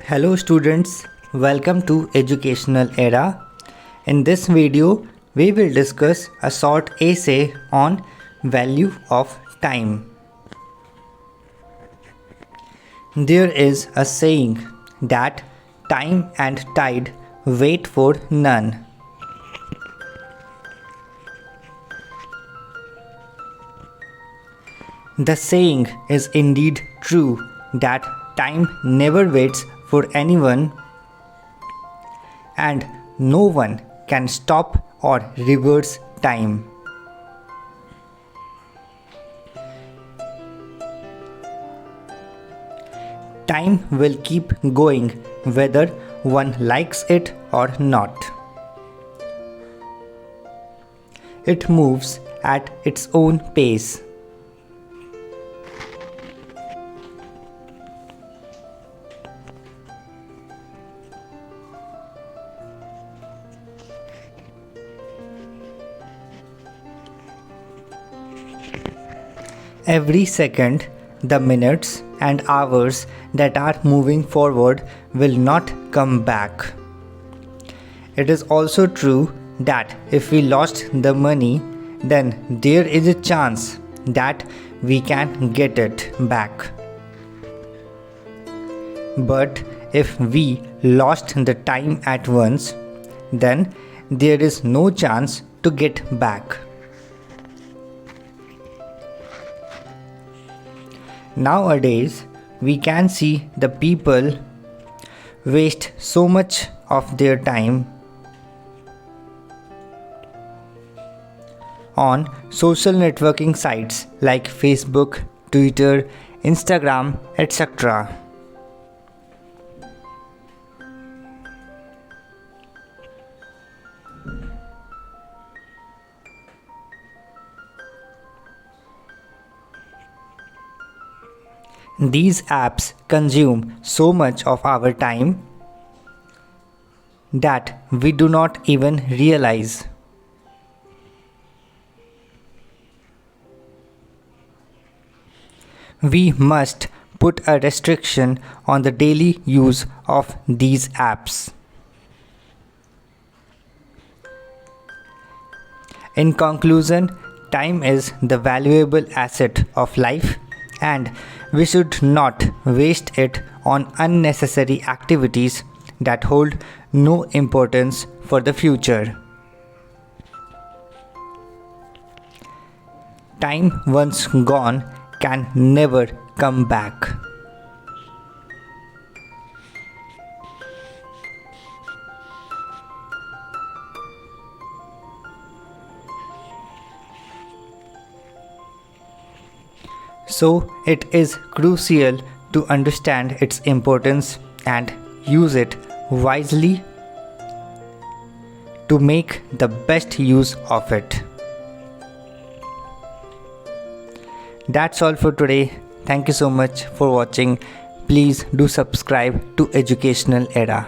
Hello students, welcome to Educational Era. In this video, we will discuss a short essay on value of time. There is a saying that time and tide wait for none. The saying is indeed true that time never waits for anyone and no one can stop or reverse time. Time will keep going whether one likes it or not. It moves at its own pace. Every second, the minutes and hours that are moving forward will not come back. It is also true that if we lost the money, then there is a chance that we can get it back. But if we lost the time at once, then there is no chance to get back. Nowadays, we can see the people waste so much of their time on social networking sites like Facebook, Twitter, Instagram, etc. These apps consume so much of our time that we do not even realize. We must put a restriction on the daily use of these apps. In conclusion, time is the valuable asset of life and we should not waste it on unnecessary activities that hold no importance for the future. Time once gone can never come back. So it is crucial to understand its importance and use it wisely to make the best use of it. That's all for today. Thank you so much for watching. Please do subscribe to Educational Era.